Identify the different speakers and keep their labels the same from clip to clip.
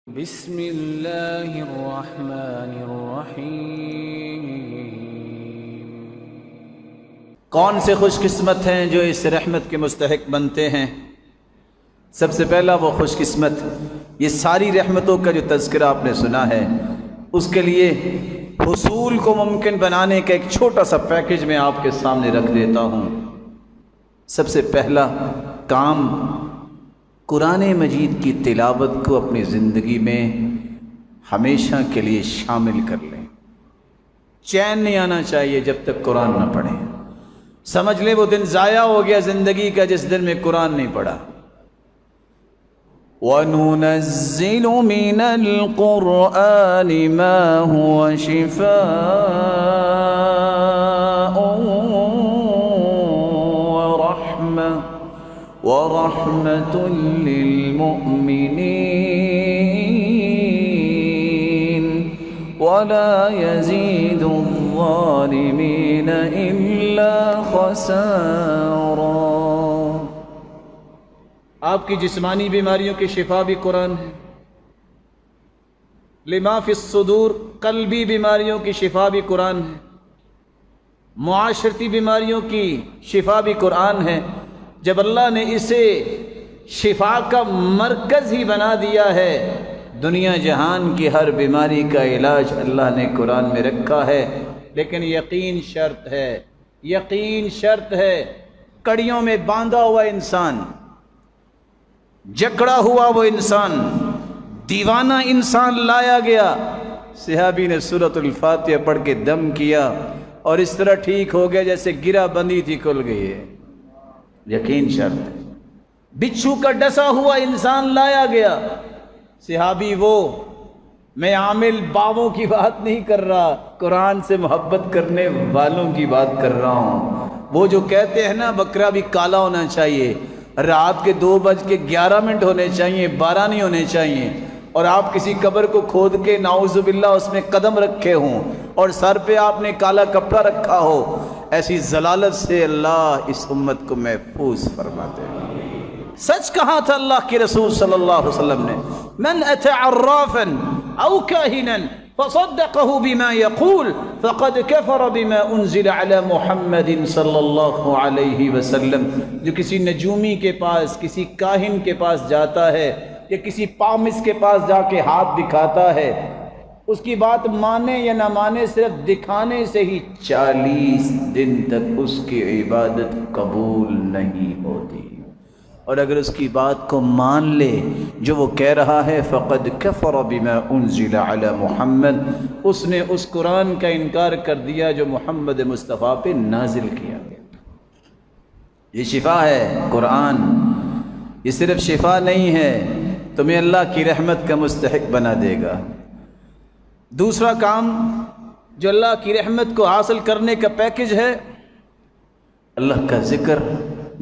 Speaker 1: بسم اللہ الرحمن الرحیم۔
Speaker 2: کون سے خوش قسمت ہیں جو اس رحمت کے مستحق بنتے ہیں؟ سب سے پہلا وہ خوش قسمت، یہ ساری رحمتوں کا جو تذکرہ آپ نے سنا ہے، اس کے لیے حصول کو ممکن بنانے کا ایک چھوٹا سا پیکج میں آپ کے سامنے رکھ دیتا ہوں۔ سب سے پہلا کام، قرآن مجید کی تلاوت کو اپنی زندگی میں ہمیشہ کے لیے شامل کر لیں۔ چین نہیں آنا چاہیے جب تک قرآن نہ پڑھیں۔ سمجھ لیں وہ دن ضائع ہو گیا زندگی کا جس دن میں قرآن نہیں پڑھا۔ وَنُنَزِّلُ مِنَ الْقُرْآنِ مَا هُوَ شِفَاءٌ وَرَحْمَةٌ لِّلْمُؤْمِنِينَ وَلَا يَزِيدُ الظَّالِمِينَ إِلَّا خَسَارًا۔ آپ کی جسمانی بیماریوں کی شفا بھی قرآن ہے، لما فی الصدور قلبی بیماریوں کی شفا بھی قرآن ہے، معاشرتی بیماریوں کی شفا بھی قرآن ہے۔ جب اللہ نے اسے شفا کا مرکز ہی بنا دیا ہے، دنیا جہان کی ہر بیماری کا علاج اللہ نے قرآن میں رکھا ہے، لیکن یقین شرط ہے، یقین شرط ہے۔ کڑیوں میں باندھا ہوا انسان، جکڑا ہوا وہ انسان، دیوانہ انسان لایا گیا، صحابی نے سورۃ الفاتحہ پڑھ کے دم کیا اور اس طرح ٹھیک ہو گیا جیسے گرہ بندی تھی، کھل گئی ہے۔ یقین شرط ہے۔ بچھو کا ڈسا ہوا انسان لایا گیا، صحابی وہ، میں عامل باووں کی بات نہیں کر رہا، قرآن سے محبت کرنے والوں کی بات کر رہا ہوں۔ وہ جو کہتے ہیں نا بکرا بھی کالا ہونا چاہیے، رات کے 2:11 ہونے چاہیے، 12 نہیں ہونے چاہیے، اور آپ کسی قبر کو کھود کے نعوذ باللہ اس میں قدم رکھے ہوں اور سر پہ آپ نے کالا کپڑا رکھا ہو، ایسی ضلالت سے اللہ اس امت کو محفوظ فرماتے ہیں۔ سچ کہا تھا اللہ کے رسول صلی اللہ علیہ وسلم نے، من اتى عرافا او کاہنا فصدقه بما يقول فقد كفر بما انزل على محمد صلی اللہ علیہ وسلم۔ جو کسی نجومی کے پاس، کسی کاہن کے پاس جاتا ہے یا کسی پامس کے پاس جا کے ہاتھ دکھاتا ہے، اس کی بات مانے یا نہ مانے، صرف دکھانے سے ہی 40 دن تک اس کی عبادت قبول نہیں ہوتی، اور اگر اس کی بات کو مان لے جو وہ کہہ رہا ہے، فقد کفر بما انزل علی محمد، اس نے اس قرآن کا انکار کر دیا جو محمد مصطفیٰ پہ نازل کیا گیا۔ یہ شفا ہے قرآن، یہ صرف شفا نہیں ہے، تمہیں اللہ کی رحمت کا مستحق بنا دے گا۔ دوسرا کام جو اللہ کی رحمت کو حاصل کرنے کا پیکج ہے، اللہ کا ذکر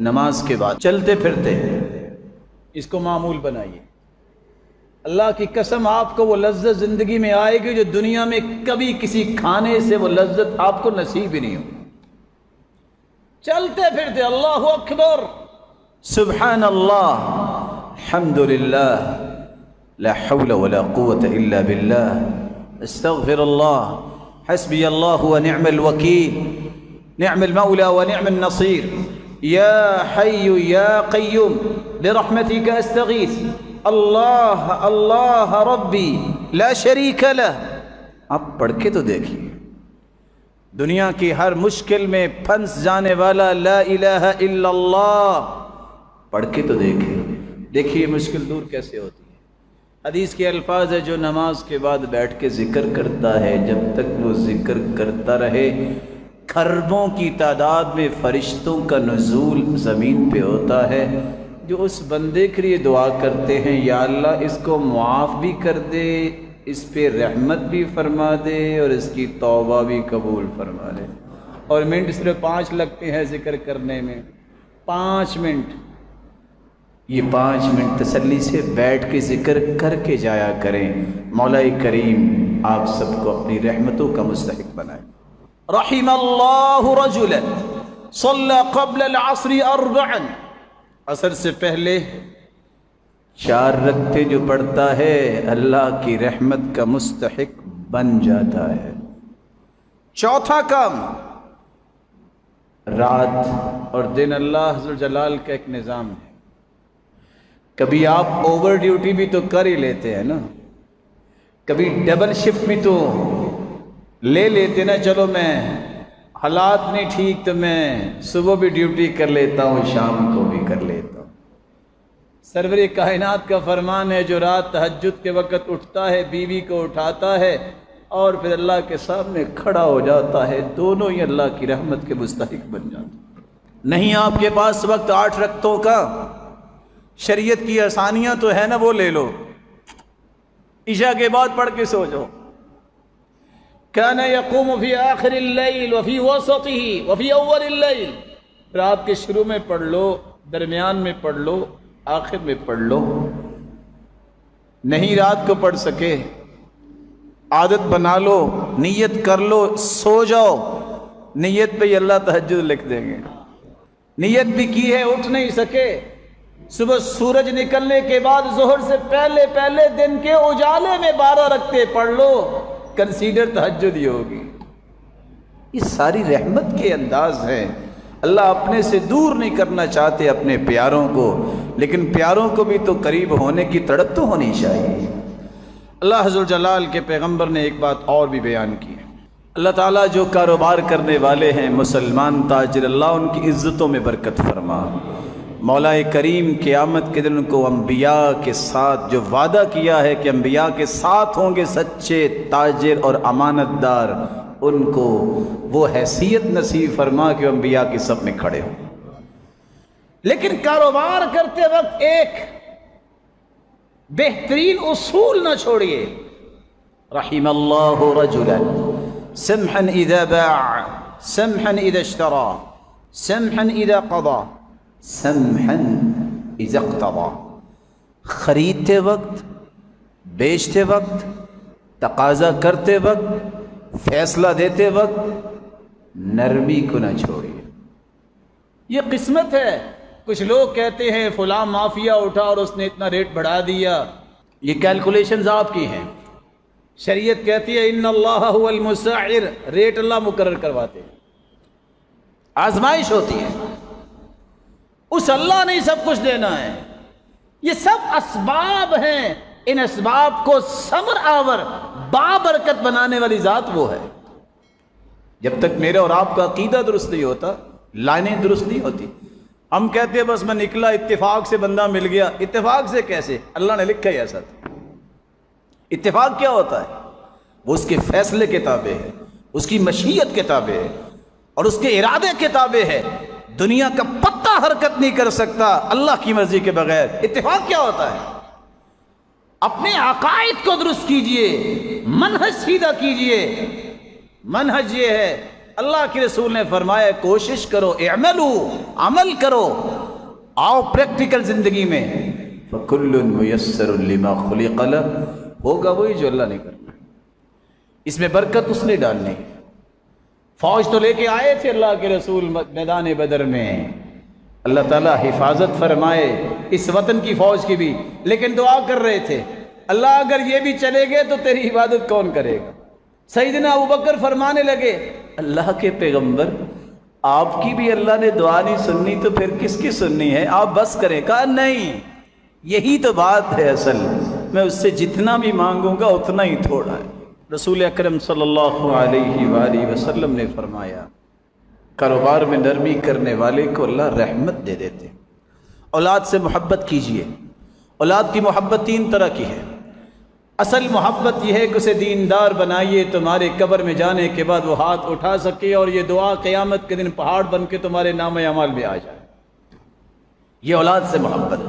Speaker 2: نماز کے بعد چلتے پھرتے، اس کو معمول بنائیے۔ اللہ کی قسم آپ کو وہ لذت زندگی میں آئے گی جو دنیا میں کبھی کسی کھانے سے وہ لذت آپ کو نصیب ہی نہیں ہو۔ چلتے پھرتے اللہ اکبر، سبحان اللہ، الحمدللہ، لا حول ولا قوة الا باللہ، استغفر اللہ، حسبی اللہ ونعم الوکیل، نعم المولى ونعم النصیر، یا حی یا قیوم برحمتک استغیث، اللہ اللہ ربی لا شریک لہ۔ آپ پڑھ کے تو دیکھیے، دنیا کی ہر مشکل میں پھنس جانے والا لا الہ الا اللہ، پڑھ کے تو دیکھیے مشکل دور کیسے ہوتی ہے۔ حدیث کے الفاظ ہے، جو نماز کے بعد بیٹھ کے ذکر کرتا ہے، جب تک وہ ذکر کرتا رہے، کھربوں کی تعداد میں فرشتوں کا نزول زمین پہ ہوتا ہے، جو اس بندے کے لیے دعا کرتے ہیں، یا اللہ اس کو معاف بھی کر دے، اس پہ رحمت بھی فرما دے، اور اس کی توبہ بھی قبول فرما دے۔ اور منٹ صرف 5 لگتے ہیں ذکر کرنے میں، 5 منٹ۔ یہ 5 منٹ تسلی سے بیٹھ کے ذکر کر کے جایا کریں۔ مولا کریم آپ سب کو اپنی رحمتوں کا مستحق بنائے۔ رحم اللہ رجلا صلی قبل العصر 4، عصر سے پہلے 4 رکعتیں جو پڑھتا ہے اللہ کی رحمت کا مستحق بن جاتا ہے۔ چوتھا کام، رات اور دن اللہ عز و جلال کا ایک نظام ہے۔ کبھی آپ اوور ڈیوٹی بھی تو کر ہی لیتے ہیں نا، کبھی ڈبل شفٹ بھی تو لے لیتے نا، چلو میں حالات نہیں ٹھیک تو میں صبح بھی ڈیوٹی کر لیتا ہوں، شام کو بھی کر لیتا ہوں۔ سرور کائنات کا فرمان ہے، جو رات تہجد کے وقت اٹھتا ہے، بیوی کو اٹھاتا ہے اور پھر اللہ کے سامنے کھڑا ہو جاتا ہے، دونوں ہی اللہ کی رحمت کے مستحق بن جاتے ہیں۔ نہیں آپ کے پاس وقت 8 رکعتوں کا، شریعت کی آسانیاں تو ہے نا، وہ لے لو، عشاء کے بعد پڑھ کے سو جاؤ۔ کان یقوم فی آخر اللیل وفی وسطہ وفی اول اللیل، رات کے شروع میں پڑھ لو، درمیان میں پڑھ لو، آخر میں پڑھ لو۔ نہیں رات کو پڑھ سکے، عادت بنا لو، نیت کر لو، سو جاؤ، نیت پہ ہی اللہ تہجد لکھ دیں گے۔ نیت بھی کی ہے، اٹھ نہیں سکے، صبح سورج نکلنے کے بعد ظہر سے پہلے پہلے دن کے اجالے میں 12 رکعتیں پڑھ لو، کنسیڈر تہجد ہی ہوگی۔ یہ ساری رحمت کے انداز ہیں۔ اللہ اپنے سے دور نہیں کرنا چاہتے اپنے پیاروں کو، لیکن پیاروں کو بھی تو قریب ہونے کی تڑپ تو ہونی چاہیے۔ اللہ عز و جلال کے پیغمبر نے ایک بات اور بھی بیان کی ہے۔ اللہ تعالیٰ جو کاروبار کرنے والے ہیں مسلمان تاجر، اللہ ان کی عزتوں میں برکت فرما۔ مولا کریم قیامت کے دن ان کو انبیاء کے ساتھ جو وعدہ کیا ہے کہ انبیاء کے ساتھ ہوں گے سچے تاجر اور امانت دار، ان کو وہ حیثیت نصیب فرما کہ وہ انبیاء کی صف میں کھڑے ہوں۔ لیکن کاروبار کرتے وقت ایک بہترین اصول نہ چھوڑیے، رحم اللہ رجلا سمحا اذا باع سمحا اذا اشترى سمحا اذا قضى سمحا اذا اقتضى۔ خریدتے وقت، بیچتے وقت، تقاضا کرتے وقت، فیصلہ دیتے وقت نرمی کو نہ چھوڑیے۔ یہ قسمت ہے۔ کچھ لوگ کہتے ہیں فلاں مافیا اٹھا اور اس نے اتنا ریٹ بڑھا دیا، یہ کیلکولیشنز آپ کی ہیں۔ شریعت کہتی ہے ان اللہ هو المسعر، ریٹ اللہ مقرر کرواتے ہیں، آزمائش ہوتی ہے، اس اللہ نے سب کچھ دینا ہے۔ یہ سب اسباب ہیں، ان اسباب کو ثمر آور بابرکت بنانے والی ذات وہ ہے۔ جب تک میرے اور آپ کا عقیدہ درست نہیں ہوتا، لائنیں درست نہیں ہوتی، ہم کہتے ہیں بس میں نکلا، اتفاق سے بندہ مل گیا۔ اتفاق سے کیسے؟ اللہ نے لکھا ہی ایسا تھا۔ اتفاق کیا ہوتا ہے؟ وہ اس کے فیصلے کے تابع ہے، اس کی مشیت کے تابع ہے اور اس کے ارادے کے تابع ہے۔ دنیا کا پتہ حرکت نہیں کر سکتا اللہ کی مرضی کے بغیر۔ اتفاق کیا ہوتا ہے؟ اپنے عقائد کو درست کیجئے، منہج سیدھا کیجئے۔ منہج یہ ہے، اللہ کے رسول نے فرمایا کوشش کرو، اعملوا، عمل کرو، آؤ پریکٹیکل زندگی میں، فَكُلٌّ مُيَسَّرٌ لِمَا خُلِقَ لَهُ، ہوگا وہی جو اللہ نے کرنا۔ اس میں برکت اس نے ڈالنی۔ فوج تو لے کے آئے تھے اللہ کے رسول میدان بدر میں، اللہ تعالیٰ حفاظت فرمائے اس وطن کی فوج کی بھی، لیکن دعا کر رہے تھے اللہ اگر یہ بھی چلے گئے تو تیری عبادت کون کرے گا؟ سیدنا ابوبکر فرمانے لگے اللہ کے پیغمبر آپ کی بھی اللہ نے دعا نہیں سننی تو پھر کس کی سننی ہے، آپ بس کریں۔ کہا نہیں، یہی تو بات ہے اصل، میں اس سے جتنا بھی مانگوں گا اتنا ہی تھوڑا ہے۔ رسول اکرم صلی اللہ علیہ وآلہ وسلم نے فرمایا کاروبار میں نرمی کرنے والے کو اللہ رحمت دے دیتے۔ اولاد سے محبت کیجئے۔ اولاد کی محبت 3 طرح کی ہے۔ اصل محبت یہ ہے کہ اسے دیندار بنائیے، تمہارے قبر میں جانے کے بعد وہ ہاتھ اٹھا سکے اور یہ دعا قیامت کے دن پہاڑ بن کے تمہارے نام اعمال میں آ جائے۔ یہ اولاد سے محبت۔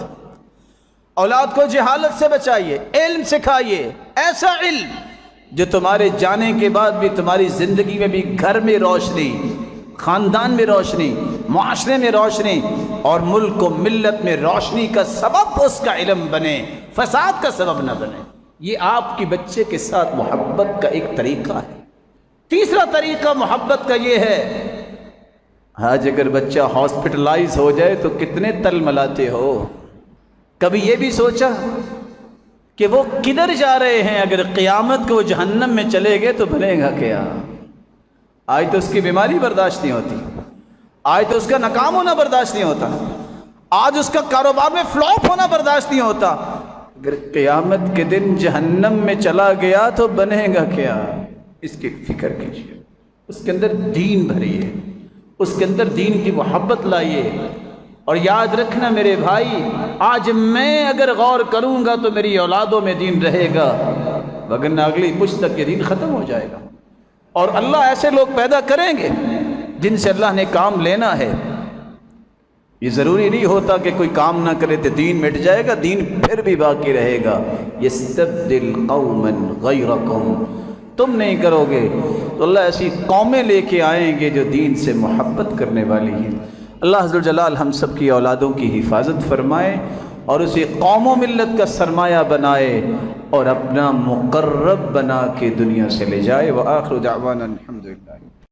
Speaker 2: اولاد کو جہالت سے بچائیے، علم سکھائیے، ایسا علم جو تمہارے جانے کے بعد بھی تمہاری زندگی میں بھی گھر میں روشنی، خاندان میں روشنی، معاشرے میں روشنی اور ملک و ملت میں روشنی کا سبب اس کا علم بنے، فساد کا سبب نہ بنے۔ یہ آپ کی بچے کے ساتھ محبت کا ایک طریقہ ہے۔ تیسرا طریقہ محبت کا یہ ہے، آج اگر بچہ ہاسپٹلائز ہو جائے تو کتنے تل ملاتے ہو، کبھی یہ بھی سوچا کہ وہ کدھر جا رہے ہیں؟ اگر قیامت کو وہ جہنم میں چلے گئے تو بنے گا کیا؟ آج تو اس کی بیماری برداشت نہیں ہوتی، آج تو اس کا ناکام ہونا برداشت نہیں ہوتا، آج اس کا کاروبار میں فلاپ ہونا برداشت نہیں ہوتا۔ اگر قیامت کے دن جہنم میں چلا گیا تو بنے گا کیا؟ اس کی فکر کیجیے، اس کے اندر دین بھریے، اس کے اندر دین کی محبت لائیے۔ اور یاد رکھنا میرے بھائی، آج میں اگر غور کروں گا تو میری اولادوں میں دین رہے گا، وگرنہ اگلی پشت تک یہ دین ختم ہو جائے گا۔ اور اللہ ایسے لوگ پیدا کریں گے جن سے اللہ نے کام لینا ہے۔ یہ ضروری نہیں ہوتا کہ کوئی کام نہ کرے تو دین مٹ جائے گا، دین پھر بھی باقی رہے گا۔ یستبدل قوما غیرکم، تم نہیں کرو گے تو اللہ ایسی قومیں لے کے آئیں گے جو دین سے محبت کرنے والی ہیں۔ اللہ عز و جلال ہم سب کی اولادوں کی حفاظت فرمائے اور اسے قوم و ملت کا سرمایہ بنائے اور اپنا مقرب بنا کے دنیا سے لے جائے۔ وآخر دعوانا الحمدللہ۔